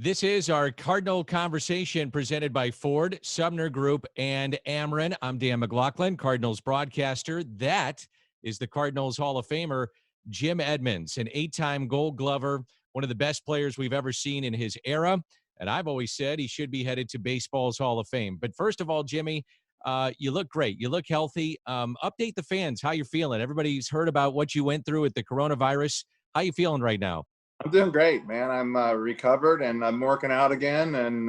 This is our Cardinal Conversation presented by Ford, Sumner Group, and Ameren. I'm Dan McLaughlin, Cardinals broadcaster. That is the Cardinals Hall of Famer, Jim Edmonds, an 8-time Gold Glover, one of the best players we've ever seen in his era. And I've always said he should be headed to baseball's Hall of Fame. But first of all, Jimmy, you look great. You look healthy. Update the fans how you're feeling. Everybody's heard about what you went through with the coronavirus. How you feeling right now? I'm doing great, man. I'm recovered and I'm working out again and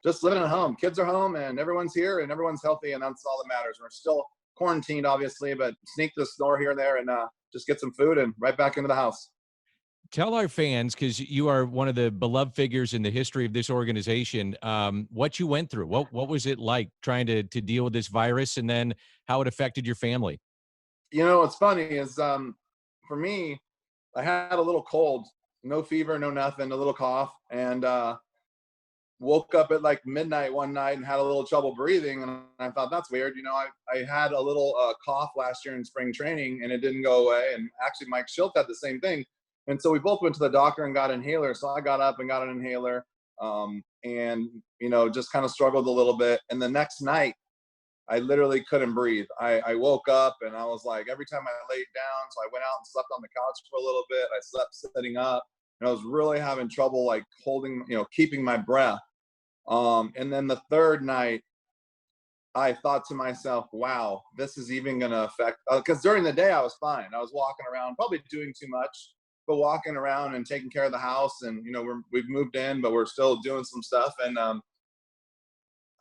just living at home. Kids are home and everyone's here and everyone's healthy, and that's all that matters. We're still quarantined, obviously, but sneak the store here and there and just get some food and right back into the house. Tell our fans, because you are one of the beloved figures in the history of this organization, what you went through. What was it like trying to deal with this virus, and then how it affected your family? You know, what's funny is for me, I had a little cold, no fever, no nothing, a little cough, and woke up at like midnight one night and had a little trouble breathing. And I thought, that's weird. You know, I had a little cough last year in spring training and it didn't go away. And actually Mike Schilt had the same thing. And so we both went to the doctor and got an inhaler. So I got up and got an inhaler and, you know, just kind of struggled a little bit. And the next night, I literally couldn't breathe. I woke up and I was like, every time I laid down, so I went out and slept on the couch for a little bit. I slept sitting up and I was really having trouble like holding, you know, keeping my breath. And then the third night, I thought to myself, wow, this is even going to affect, because during the day I was fine. I was walking around, probably doing too much, but walking around and taking care of the house. And, you know, we've moved in, but we're still doing some stuff. And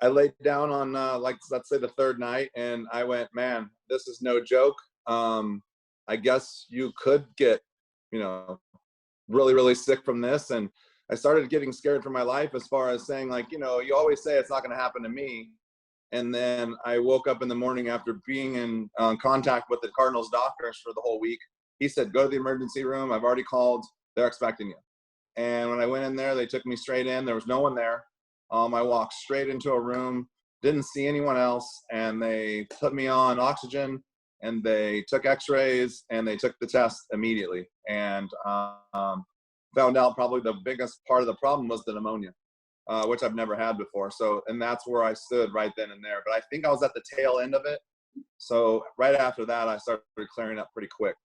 I laid down on, like, let's say the third night, and I went, man, this is no joke. I guess you could get, you know, really, really sick from this. And I started getting scared for my life, as far as saying, like, you know, you always say it's not going to happen to me. And then I woke up in the morning after being in contact with the Cardinals doctors for the whole week. He said, go to the emergency room. I've already called. They're expecting you. And when I went in there, they took me straight in. There was no one there. I walked straight into a room, didn't see anyone else, and they put me on oxygen, and they took x-rays, and they took the test immediately. And found out probably the biggest part of the problem was the pneumonia, which I've never had before. So, and that's where I stood right then and there. But I think I was at the tail end of it. So right after that, I started clearing up pretty quick.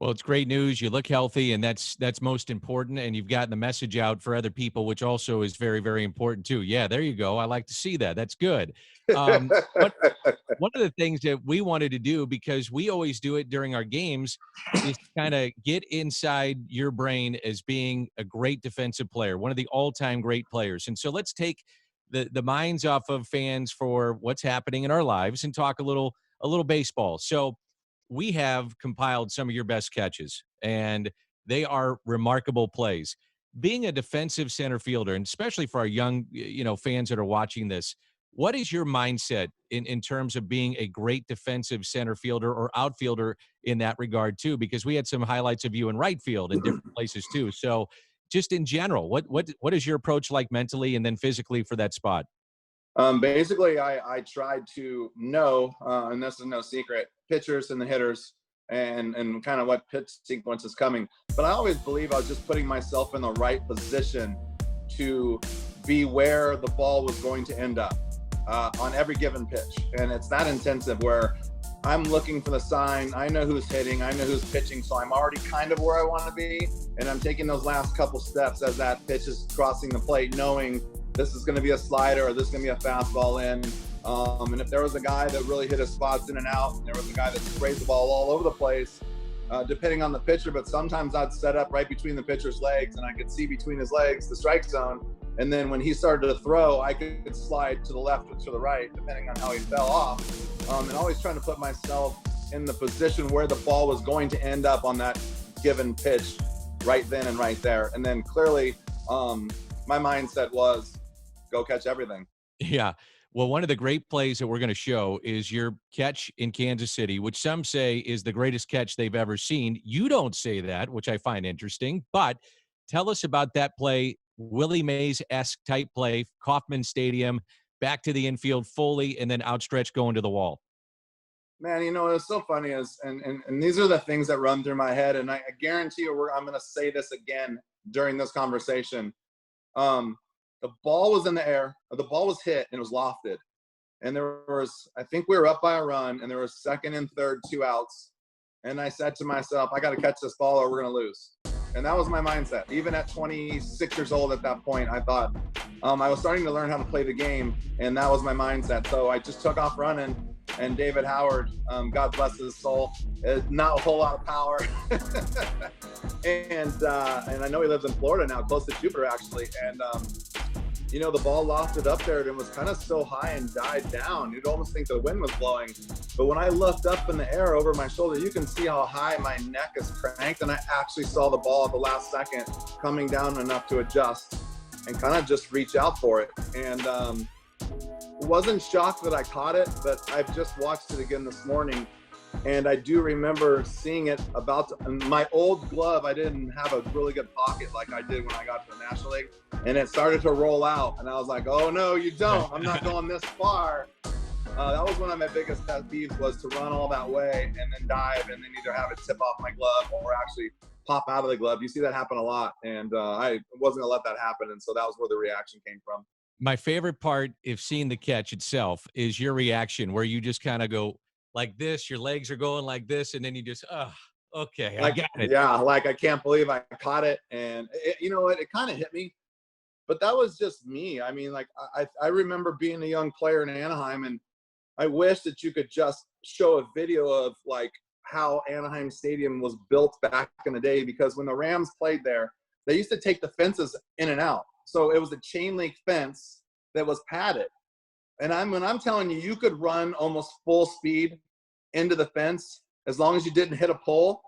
Well, it's great news. You look healthy, and that's most important. And you've gotten the message out for other people, which also is very, very important too. Yeah, there you go. I like to see that. That's good. But one of the things that we wanted to do, because we always do it during our games, is kind of get inside your brain as being a great defensive player, one of the all-time great players. And so let's take the minds off of fans for what's happening in our lives and talk a little baseball. So we have compiled some of your best catches, and they are remarkable plays. Being a defensive center fielder, and especially for our young, fans that are watching this, what is your mindset in terms of being a great defensive center fielder or outfielder in that regard too? Because we had some highlights of you in right field in different places too. So just in general, what is your approach like mentally and then physically for that spot? Basically, I tried to know, and this is no secret, pitchers and the hitters and kind of what pitch sequence is coming. But I always believe I was just putting myself in the right position to be where the ball was going to end up on every given pitch. And it's that intensive where I'm looking for the sign. I know who's hitting. I know who's pitching. So I'm already kind of where I want to be. And I'm taking those last couple steps as that pitch is crossing the plate, knowing this is going to be a slider or this is going to be a fastball in. And if there was a guy that really hit his spots in and out, and there was a guy that sprayed the ball all over the place, depending on the pitcher, but sometimes I'd set up right between the pitcher's legs and I could see between his legs the strike zone. And then when he started to throw, I could slide to the left or to the right, depending on how he fell off. And always trying to put myself in the position where the ball was going to end up on that given pitch right then and right there. And then clearly my mindset was, go catch everything. Yeah. Well, one of the great plays that we're going to show is your catch in Kansas City, which some say is the greatest catch they've ever seen. You don't say that, which I find interesting, but tell us about that play, Willie Mays-esque type play, Kauffman Stadium, back to the infield, Foley, and then outstretched going to the wall. Man, you know, it's so funny and these are the things that run through my head. And I guarantee you I'm going to say this again during this conversation. The ball was in the air. The ball was hit and it was lofted. And I think we were up by a run, and there was second and third, 2 outs. And I said to myself, I got to catch this ball or we're going to lose. And that was my mindset. Even at 26 years old at that point, I thought I was starting to learn how to play the game, and that was my mindset. So I just took off running, and David Howard, God bless his soul, not a whole lot of power. and I know he lives in Florida now, close to Jupiter, actually. And, the ball lofted up there, and it was kind of so high and died down. You'd almost think the wind was blowing. But when I looked up in the air over my shoulder, you can see how high my neck is cranked, and I actually saw the ball at the last second coming down enough to adjust and kind of just reach out for it. And wasn't shocked that I caught it, but I've just watched it again this morning. And I do remember seeing it my old glove. I didn't have a really good pocket like I did when I got to the National League, and it started to roll out. And I was like, oh no, you don't. I'm not going this far. That was one of my biggest pet peeves, was to run all that way and then dive and then either have it tip off my glove or actually pop out of the glove. You see that happen a lot. And I wasn't gonna let that happen. And so that was where the reaction came from. My favorite part of seeing the catch itself is your reaction, where you just kind of go like this, your legs are going like this, and then you just, okay, I got it. Yeah, like I can't believe I caught it. And you know what, it kind of hit me, but that was just me. I mean, like I remember being a young player in Anaheim, and I wish that you could just show a video of like how Anaheim Stadium was built back in the day, because when the Rams played there, they used to take the fences in and out. So it was a chain link fence that was padded. And when I'm telling you, you could run almost full speed into the fence as long as you didn't hit a pole,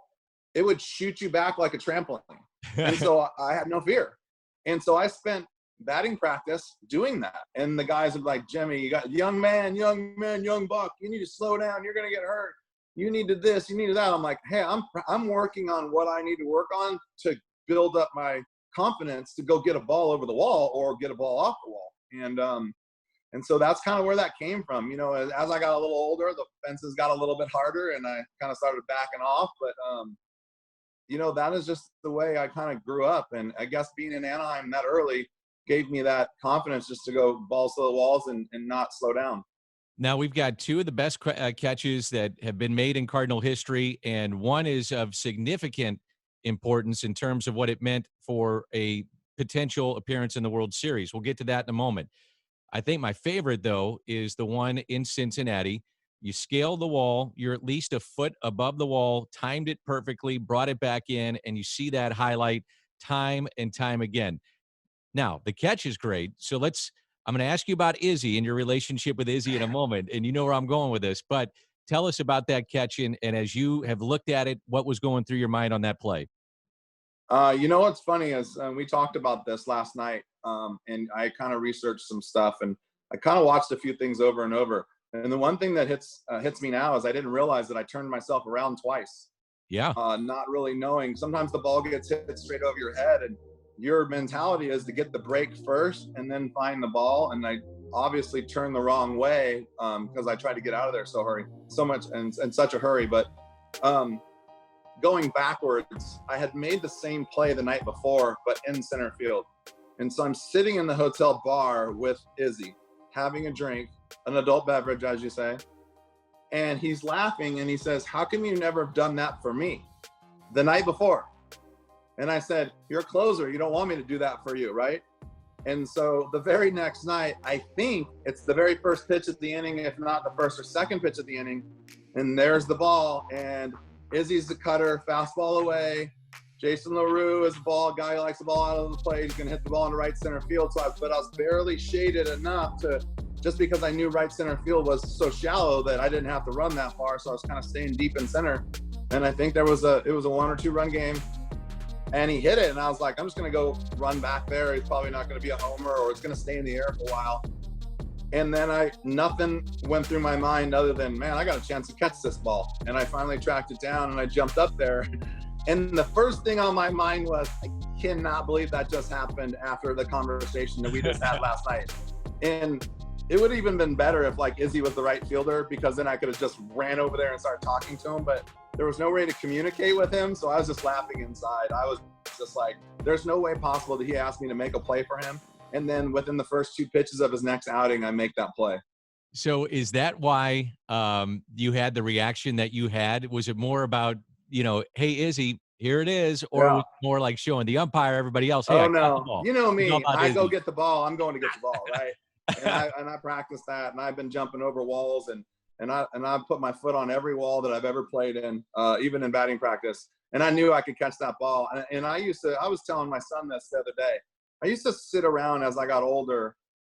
it would shoot you back like a trampoline. And so I had no fear. And so I spent batting practice doing that. And the guys would be like, Jimmy, you got young man, young buck, you need to slow down. You're going to get hurt. You need to this, you need to that. I'm like, hey, I'm working on what I need to work on to build up my confidence to go get a ball over the wall or get a ball off the wall. And so that's kind of where that came from. As I got a little older, the fences got a little bit harder, and I kind of started backing off. But, that is just the way I kind of grew up. And I guess being in Anaheim that early gave me that confidence just to go balls to the walls and not slow down. Now, we've got two of the best catches that have been made in Cardinal history, and one is of significant importance in terms of what it meant for a potential appearance in the World Series. We'll get to that in a moment. I think my favorite, though, is the one in Cincinnati. You scale the wall, you're at least a foot above the wall, timed it perfectly, brought it back in, and you see that highlight time and time again. Now, the catch is great, so I'm going to ask you about Izzy and your relationship with Izzy in a moment, and you know where I'm going with this, but tell us about that catch, and as you have looked at it, what was going through your mind on that play? What's funny is we talked about this last night, and I kind of researched some stuff, and I kind of watched a few things over and over. And the one thing that hits me now is I didn't realize that I turned myself around twice. Yeah. Not really knowing. Sometimes the ball gets hit straight over your head, and your mentality is to get the break first and then find the ball. And I obviously turned the wrong way because I tried to get out of there so much in such a hurry. But going backwards, I had made the same play the night before, but in center field. And so I'm sitting in the hotel bar with Izzy, having a drink, an adult beverage, as you say. And he's laughing and he says, how come you never have done that for me the night before? And I said, you're a closer. You don't want me to do that for you, right? And so the very next night, I think it's the very first pitch of the inning, if not the first or second pitch of the inning. And there's the ball. And Izzy's the cutter, fastball away. Jason Larue is a ball guy who likes the ball out of the plate. He's going to hit the ball in the right center field. But I was barely shaded enough to, just because I knew right center field was so shallow that I didn't have to run that far. So I was kind of staying deep in center. And I think it was a 1 or 2 run game. And he hit it. And I was like, I'm just going to go run back there. It's probably not going to be a homer, or it's going to stay in the air for a while. And then nothing went through my mind other than, man, I got a chance to catch this ball. And I finally tracked it down and I jumped up there. And the first thing on my mind was, I cannot believe that just happened after the conversation that we just had last night. And it would have even been better if like Izzy was the right fielder, because then I could have just ran over there and started talking to him. But there was no way to communicate with him. So I was just laughing inside. I was It's just like, there's no way possible that he asked me to make a play for him, and then within the first 2 pitches of his next outing, I make that play. So is that why you had the reaction that you had? Was it more about, hey, Izzy, here it is, or was it more like showing the umpire, everybody else, hey, I got the ball? You know me, I go Izzy. get the ball, I'm going to get the ball, right? and I practice that, and I've been jumping over walls, and I put my foot on every wall that I've ever played in, even in batting practice. And I knew I could catch that ball. And I was telling my son this the other day. I used to sit around as I got older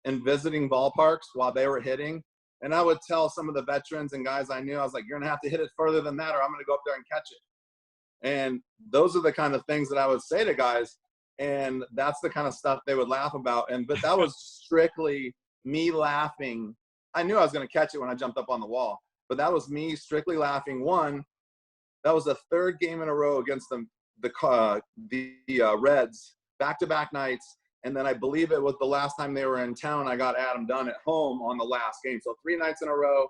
and visiting ballparks while they were hitting. And I would tell some of the veterans and guys I knew, I was like, you're going to have to hit it further than that, or I'm going to go up there and catch it. And those are the kind of things that I would say to guys. And that's the kind of stuff they would laugh about. But that was strictly me laughing. I knew I was going to catch it when I jumped up on the wall, but that was me strictly laughing. One, that was the 3rd game in a row against the Reds, back-to-back nights. And then I believe it was the last time they were in town, I got Adam Dunn at home on the last game. So 3 nights in a row,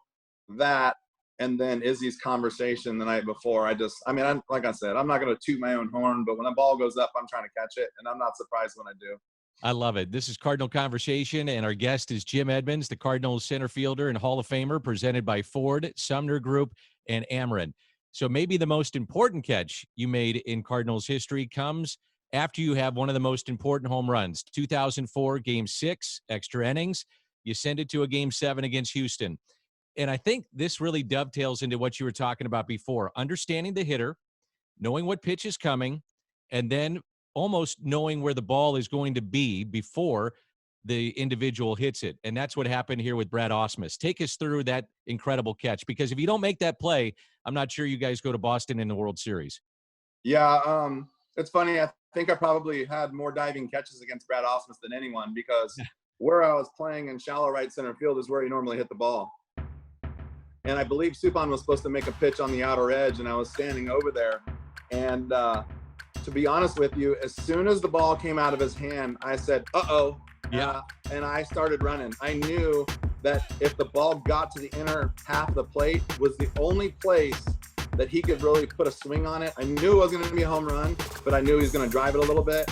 that, and then Izzy's conversation the night before. Like I said, I'm not going to toot my own horn, but when the ball goes up, I'm trying to catch it, and I'm not surprised when I do. I love it. This is Cardinal Conversation, and our guest is Jim Edmonds, the Cardinals center fielder and Hall of Famer, presented by Ford, Sumner Group, and Ameren. So maybe the most important catch you made in Cardinals history comes after you have one of the most important home runs. 2004, Game 6, extra innings. You send it to a Game 7 against Houston. And I think this really dovetails into what you were talking about before. Understanding the hitter, knowing what pitch is coming, and then almost knowing where the ball is going to be before the individual hits it. And that's what happened here with Brad Ausmus. Take us through that incredible catch, because if you don't make that play, I'm not sure you guys go to Boston in the World Series. Yeah, it's funny. I think I probably had more diving catches against Brad Ausmus than anyone, because where I was playing in shallow right center field is where he normally hit the ball. And I believe Suppan was supposed to make a pitch on the outer edge, and I was standing over there. And to be honest with you, as soon as the ball came out of his hand, I said, uh-oh. Yeah. And I started running. I knew that if the ball got to the inner half of the plate was the only place that he could really put a swing on it. I knew it wasn't going to be a home run, but I knew he was going to drive it a little bit.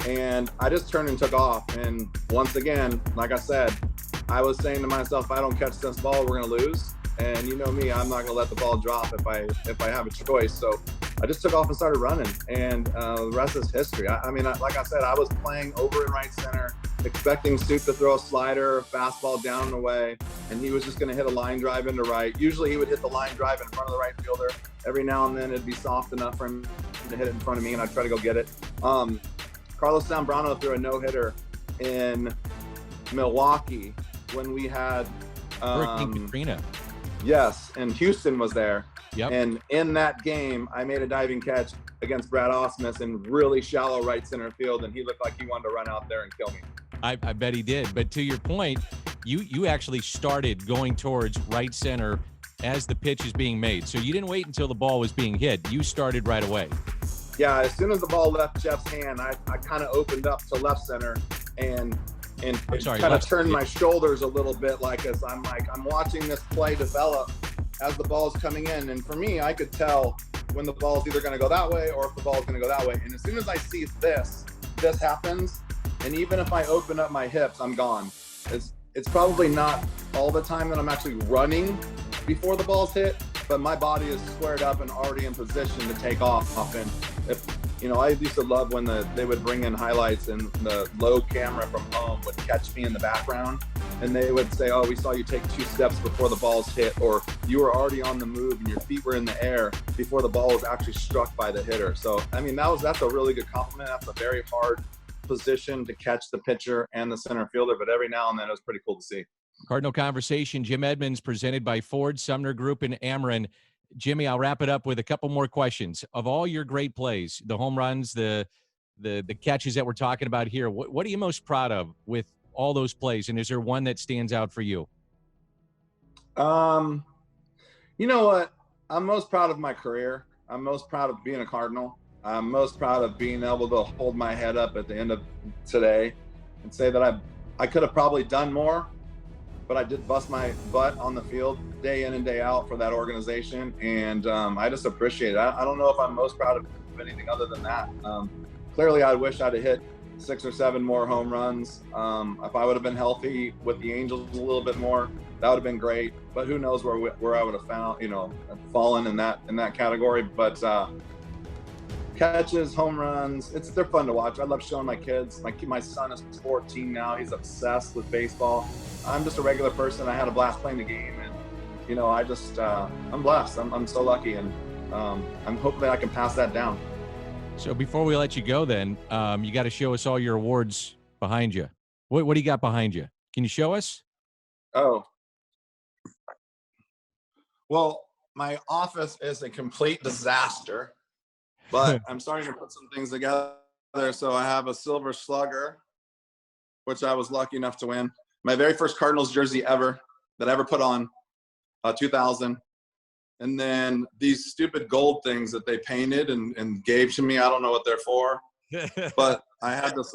And I just turned and took off. And once again, like I said, I was saying to myself, if I don't catch this ball, we're going to lose. And you know me, I'm not going to let the ball drop if I have a choice. So I just took off and started running, and the rest is history. Like I said, I was playing over in right center, expecting Soup to throw a slider, a fastball down and away, and he was just going to hit a line drive into right. Usually he would hit the line drive in front of the right fielder. Every now and then it'd be soft enough for him to hit it in front of me, and I'd try to go get it. Carlos Zambrano threw a no-hitter in Milwaukee when we had Hurricane Katrina. Yes, and Houston was there. Yep. And in that game, I made a diving catch against Brad Ausmus in really shallow right center field, and he looked like he wanted to run out there and kill me. I bet he did. But to your point, you actually started going towards right center as the pitch is being made. So you didn't wait until the ball was being hit. You started right away. Yeah, as soon as the ball left Jeff's hand, I kind of opened up to left center and kind of turned my shoulders a little bit, like as I'm watching this play develop as the ball is coming in. And for me, I could tell when the ball is either going to go that way or if the ball is going to go that way. And as soon as I see this happens, and even if I open up my hips, I'm gone. It's probably not all the time that I'm actually running before the ball's hit, but my body is squared up and already in position to take off. And I used to love when they would bring in highlights and the low camera from home would catch me in the background, and they would say, oh, we saw you take 2 steps before the ball's hit, or you were already on the move and your feet were in the air before the ball was actually struck by the hitter. So, that's a really good compliment. That's a very hard position to catch the pitcher and the center fielder, but every now and then it was pretty cool to see. Cardinal Conversation, Jim Edmonds, presented by Ford, Sumner Group, and Ameren. Jimmy, I'll wrap it up with a couple more questions. Of all your great plays, the home runs, the catches that we're talking about here, what are you most proud of with all those plays? And is there one that stands out for you? You know what? I'm most proud of my career. I'm most proud of being a Cardinal. I'm most proud of being able to hold my head up at the end of today and say that I could have probably done more, but I did bust my butt on the field day in and day out for that organization. And I just appreciate it. I don't know if I'm most proud of of anything other than that. Clearly, I wish I'd have hit 6 or 7 more home runs. If I would have been healthy with the Angels a little bit more, that would have been great. But who knows where I would have fallen in that category. But catches, home runs, they're fun to watch. I love showing my kids. My son is 14 now. He's obsessed with baseball. I'm just a regular person. I had a blast playing the game, and I'm blessed. I'm so lucky, and I'm hoping that I can pass that down. So before we let you go, then you got to show us all your awards behind you. What do you got behind you? Can you show us? Oh, well, my office is a complete disaster, but I'm starting to put some things together. So I have a Silver Slugger, which I was lucky enough to win. My very first Cardinals jersey ever that I ever put on, 2000. And then these stupid gold things that they painted and gave to me. I don't know what they're for, but I had this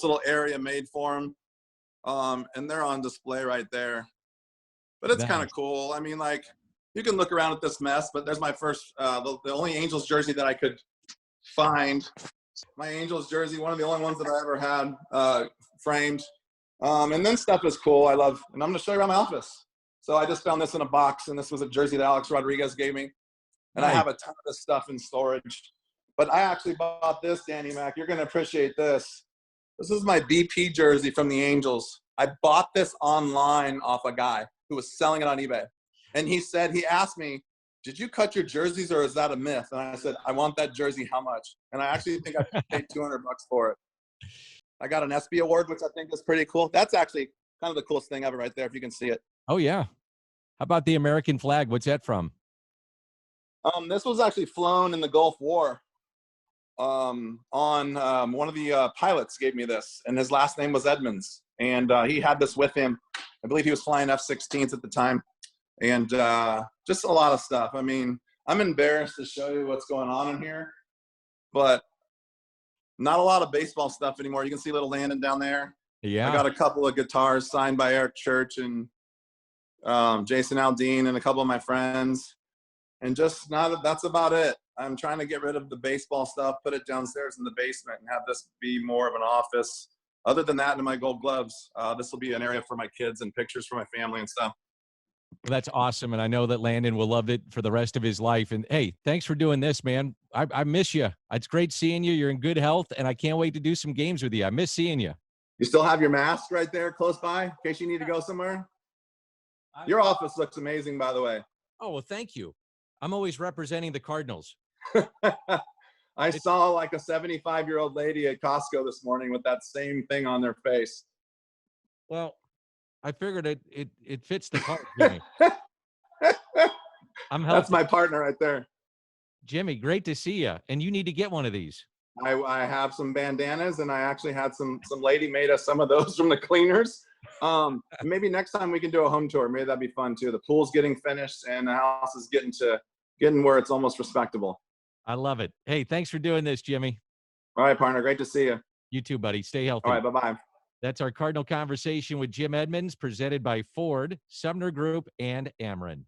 little area made for them, and they're on display right there. But it's kind of cool. I mean, like, you can look around at this mess, but there's my first, the only Angels jersey that I could find. My Angels jersey, one of the only ones that I ever had framed. And then stuff is cool. I love, and I'm going to show you around my office. So I just found this in a box, and this was a jersey that Alex Rodriguez gave me. And I have a ton of this stuff in storage. But I actually bought this, Danny Mac. You're going to appreciate this. This is my BP jersey from the Angels. I bought this online off a guy who was selling it on eBay. And he asked me, did you cut your jerseys, or is that a myth? And I said, I want that jersey. How much? And I actually think I paid $200 for it. I got an ESPY award, which I think is pretty cool. That's actually kind of the coolest thing ever right there, if you can see it. Oh, yeah. How about the American flag? What's that from? This was actually flown in the Gulf War. One of the pilots gave me this, and his last name was Edmonds. And he had this with him. I believe he was flying F-16s at the time. And just a lot of stuff. I mean, I'm embarrassed to show you what's going on in here, but not a lot of baseball stuff anymore. You can see little Landon down there. Yeah. I got a couple of guitars signed by Eric Church and Jason Aldean and a couple of my friends. And just that's about it. I'm trying to get rid of the baseball stuff, put it downstairs in the basement, and have this be more of an office. Other than that, and my gold gloves, this will be an area for my kids and pictures for my family and stuff. Well, that's awesome. And I know that Landon will love it for the rest of his life. And hey, thanks for doing this, man. I miss you. It's great seeing you. You're in good health, and I can't wait to do some games with you. I miss seeing you. You still have your mask right there close by in case you need to go somewhere? Your office looks amazing, by the way. Oh, well, thank you. I'm always representing the Cardinals. I saw like a 75-year-old lady at Costco this morning with that same thing on their face. Well, I figured it fits the part, Jimmy. That's my partner right there. Jimmy, great to see you. And you need to get one of these. I have some bandanas, and I actually had some lady made us some of those from the cleaners. Maybe next time we can do a home tour. Maybe that'd be fun too. The pool's getting finished, and the house is getting where it's almost respectable. I love it. Hey, thanks for doing this, Jimmy. All right, partner. Great to see you. You too, buddy. Stay healthy. All right, bye-bye. That's our Cardinal Conversation with Jim Edmonds, presented by Ford, Sumner Group, and Ameren.